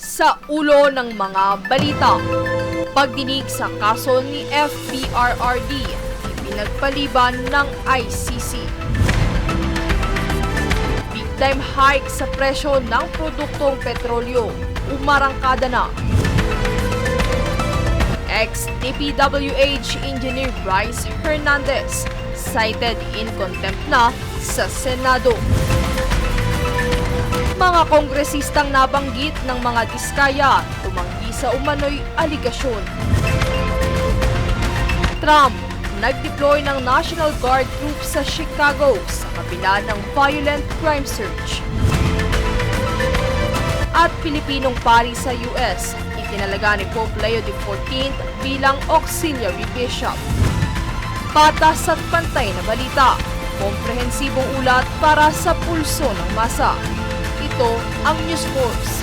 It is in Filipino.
Sa ulo ng mga balita, pagdinig sa kaso ni FBRRD, ipinagpaliban ng ICC. Big time hike sa presyo ng produktong petrolyo, umarangkada na. Ex-DPWH Engineer Bryce Hernandez cited in contempt na sa Senado. Mga kongresistang nabanggit ng mga diskaya tumanggi sa umano'y aligasyon. Trump nag-deploy ng National Guard troops sa Chicago sa kabila ng violent crime surge. At Pilipinong pari sa US, itinalaga ni Pope Leo XIV bilang auxiliary bishop. Patas at pantay na balita, komprehensibong ulat para sa pulso ng masa. Ito ang News Force.